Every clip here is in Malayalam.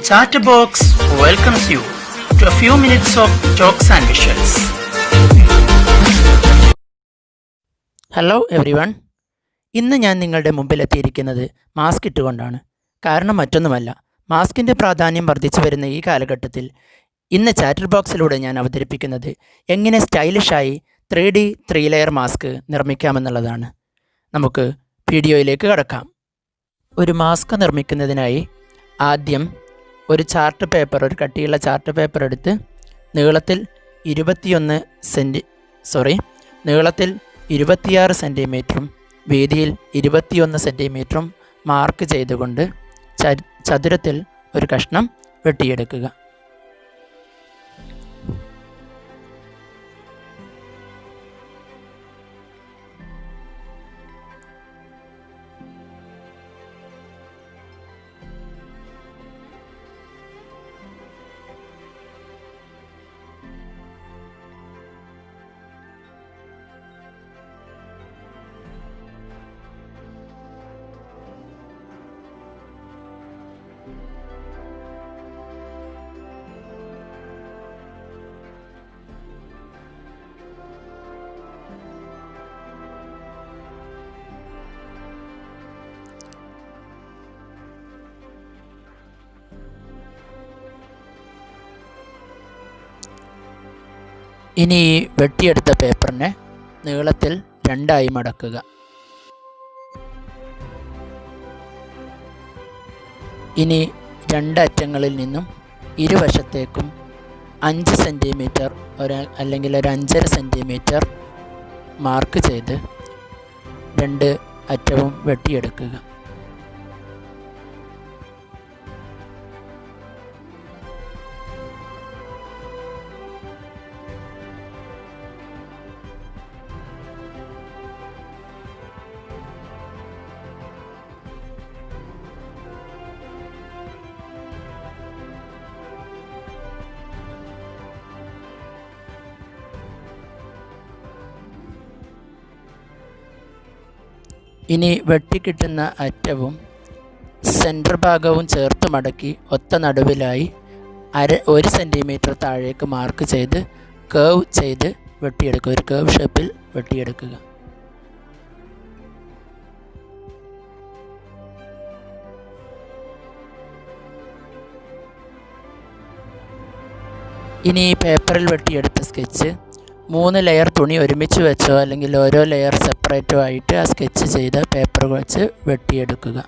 Chatterbox welcomes you to a few minutes of jokes and visuals. Hello everyone, ഇന്ന് ഞാൻ നിങ്ങളുടെ മുമ്പിൽ എത്തിയിരിക്കുന്നത് മാസ്ക് ഇട്ടുകൊണ്ടാണ്. കാരണം മറ്റൊന്നുമല്ല, മാസ്കിൻ്റെ പ്രാധാന്യം വർദ്ധിച്ചു വരുന്ന ഈ കാലഘട്ടത്തിൽ ഇന്ന് ചാറ്റർ ബോക്സിലൂടെ ഞാൻ അവതരിപ്പിക്കുന്നത് എങ്ങനെ സ്റ്റൈലിഷായി 3D 3 ലെയർ മാസ്ക് നിർമ്മിക്കാമെന്നുള്ളതാണ്. നമുക്ക് വീഡിയോയിലേക്ക് കടക്കാം. ഒരു മാസ്ക് നിർമ്മിക്കുന്നതിനായി ആദ്യം ഒരു കട്ടിയുള്ള ചാർട്ട് പേപ്പർ എടുത്ത് നീളത്തിൽ 26 സെൻറ്റിമീറ്ററും വീതിയിൽ 21 സെൻറ്റിമീറ്ററും മാർക്ക് ചെയ്തുകൊണ്ട് ചതുരത്തിൽ ഒരു കഷ്ണം വെട്ടിയെടുക്കുക. ഇനി ഈ വെട്ടിയെടുത്ത പേപ്പറിനെ നീളത്തിൽ 2 മടക്കുക. ഇനി 2 അറ്റങ്ങളിൽ നിന്നും ഇരുവശത്തേക്കും 5 സെൻറ്റിമീറ്റർ അല്ലെങ്കിൽ ഒരു 5.5 സെൻറ്റിമീറ്റർ മാർക്ക് ചെയ്ത് 2 അറ്റവും വെട്ടിയെടുക്കുക. ഇനി വെട്ടിക്കിട്ടുന്ന അറ്റവും സെൻറ്റർ ഭാഗവും ചേർത്ത് മടക്കി ഒത്ത നടുവിലായി 1 സെൻറ്റിമീറ്റർ താഴേക്ക് മാർക്ക് ചെയ്ത് കേവ് ചെയ്ത് വെട്ടിയെടുക്കുക. ഒരു കേവ് ഷേപ്പിൽ വെട്ടിയെടുക്കുക. ഇനി ഈ പേപ്പറിൽ വെട്ടിയെടുത്ത സ്കെച്ച് 3 ലെയർ തുണി ഒരുമിച്ച് വെച്ചോ അല്ലെങ്കിൽ ഓരോ ലെയർ സെപ്പറേറ്റോ ആയിട്ട് ആ സ്കെച്ച് ചെയ്ത പേപ്പർ വെച്ച് വെട്ടിയെടുക്കുക.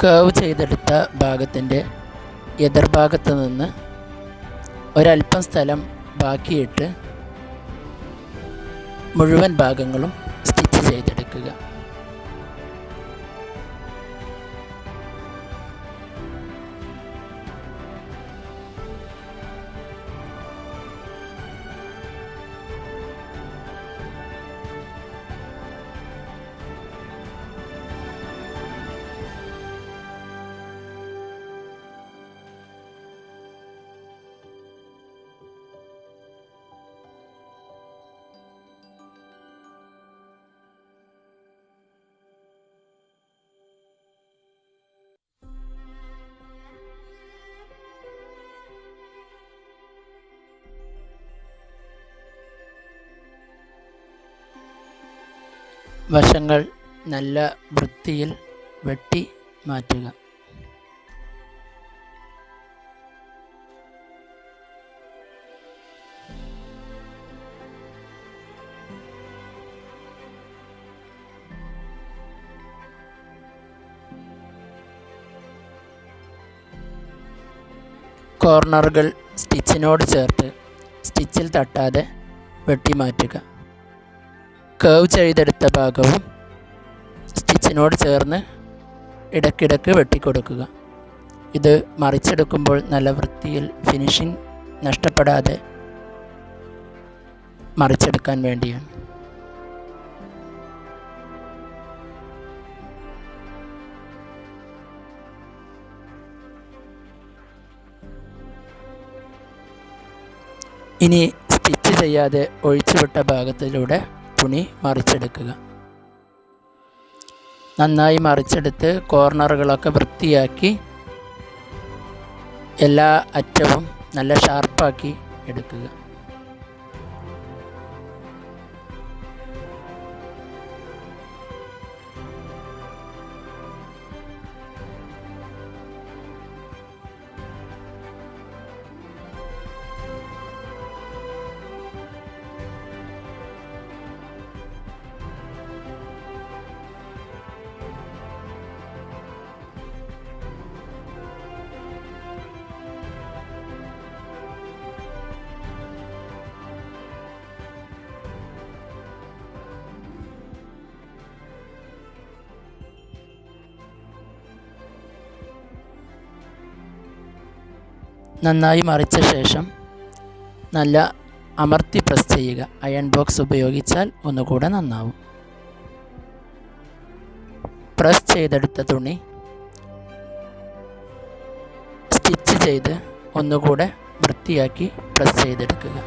കേവ് ചെയ്തെടുത്ത ഭാഗത്തിൻ്റെ എതിർഭാഗത്ത് നിന്ന് ഒരല്പം സ്ഥലം ബാക്കിയിട്ട് മുഴുവൻ ഭാഗങ്ങളും സ്റ്റിച്ച് ചെയ്തെടുക്കുക. വശങ്ങൾ നല്ല വൃത്തിയിൽ വെട്ടി മാറ്റുക. കോർണറുകൾ സ്റ്റിച്ചിനോട് ചേർത്ത് സ്റ്റിച്ചിൽ തട്ടാതെ വെട്ടിമാറ്റുക. കേവ് ചെയ്തെടുത്ത ഭാഗവും സ്റ്റിച്ചിനോട് ചേർന്ന് ഇടയ്ക്കിടയ്ക്ക് വെട്ടിക്കൊടുക്കുക. ഇത് മറിച്ചെടുക്കുമ്പോൾ നല്ല വൃത്തിയിൽ ഫിനിഷിംഗ് നഷ്ടപ്പെടാതെ മറിച്ചെടുക്കാൻ വേണ്ടിയാണ്. ഇനി സ്റ്റിച്ച് ചെയ്യാതെ ഒഴിച്ചുവിട്ട ഭാഗത്തിലൂടെ തുണി മറിച്ചെടുക്കുക. നന്നായി മറിച്ചെടുത്ത് കോർണറുകളൊക്കെ വൃത്തിയാക്കി എല്ലാ അറ്റവും നല്ല ഷാർപ്പാക്കി എടുക്കുക. നന്നായി മറിച്ച ശേഷം നല്ല അമർത്തി പ്രസ് ചെയ്യുക. അയൺ ബോക്സ് ഉപയോഗിച്ചാൽ ഒന്നുകൂടെ നന്നാവും. പ്രസ് ചെയ്തെടുത്ത തുണി സ്റ്റിച്ച് ചെയ്ത് ഒന്നുകൂടെ വൃത്തിയാക്കി പ്രസ് ചെയ്തെടുക്കുക.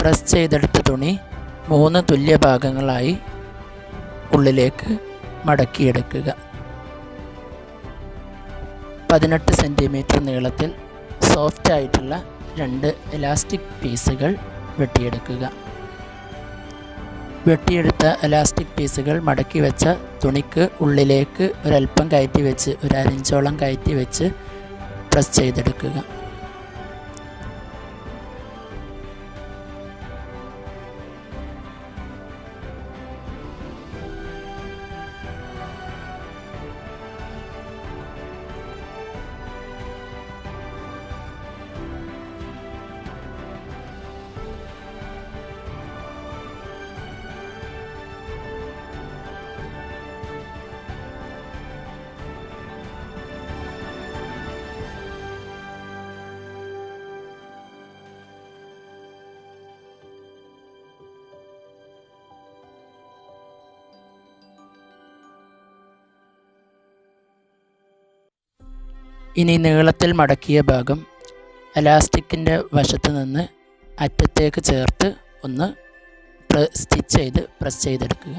പ്രസ് ചെയ്തെടുത്ത തുണി 3 തുല്യ ഭാഗങ്ങളായി ഉള്ളിലേക്ക് മടക്കിയെടുക്കുക. 18 സെൻറ്റിമീറ്റർ നീളത്തിൽ സോഫ്റ്റ് ആയിട്ടുള്ള 2 എലാസ്റ്റിക് പീസുകൾ വെട്ടിയെടുക്കുക. വെട്ടിയെടുത്ത എലാസ്റ്റിക് പീസുകൾ മടക്കി വെച്ച തുണിക്ക് ഉള്ളിലേക്ക് ഒരല്പം കയറ്റി വെച്ച് 1/2 ഇഞ്ചോളം കയറ്റി വെച്ച് പ്രസ് ചെയ്തെടുക്കുക. ഇനി നീളത്തിൽ മടക്കിയ ഭാഗം എലാസ്റ്റിക്കിൻ്റെ വശത്ത് നിന്ന് അറ്റത്തേക്ക് ചേർത്ത് ഒന്ന് സ്റ്റിച്ച് ചെയ്ത് പ്രസ് ചെയ്തെടുക്കുക.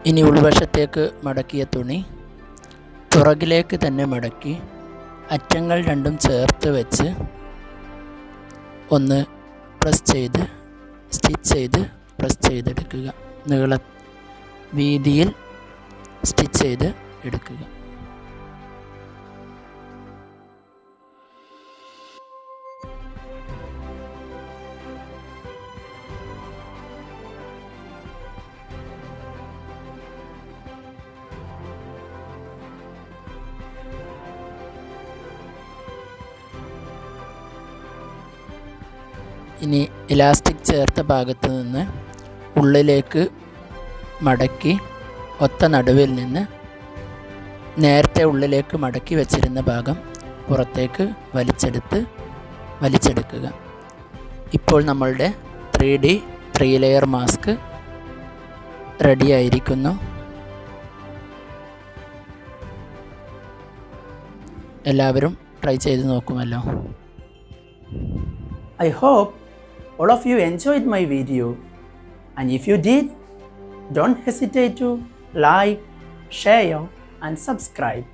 ഇനി ഉൾവശത്തേക്ക് മടക്കിയ തുണി പുറകിലേക്ക് തന്നെ മടക്കി അറ്റങ്ങൾ രണ്ടും ചേർത്ത് വെച്ച് ഒന്ന് പ്രസ് ചെയ്ത് സ്റ്റിച്ച് ചെയ്ത് പ്രസ് ചെയ്തെടുക്കുക. വീതിയിൽ സ്റ്റിച്ച് ചെയ്ത് എടുക്കുക. ഇനി ഇലാസ്റ്റിക് ചേർത്ത ഭാഗത്ത് നിന്ന് ഉള്ളിലേക്ക് മടക്കി ഒത്ത നടുവിൽ നിന്ന് നേരത്തെ ഉള്ളിലേക്ക് മടക്കി വച്ചിരുന്ന ഭാഗം പുറത്തേക്ക് വലിച്ചെടുക്കുക. ഇപ്പോൾ നമ്മളുടെ 3D 3 ലെയർ മാസ്ക് റെഡി ആയിരിക്കുന്നു. എല്ലാവരും ട്രൈ ചെയ്ത് നോക്കുമല്ലോ. I hope all of you enjoyed my video, and if you did, don't hesitate to like, share and subscribe.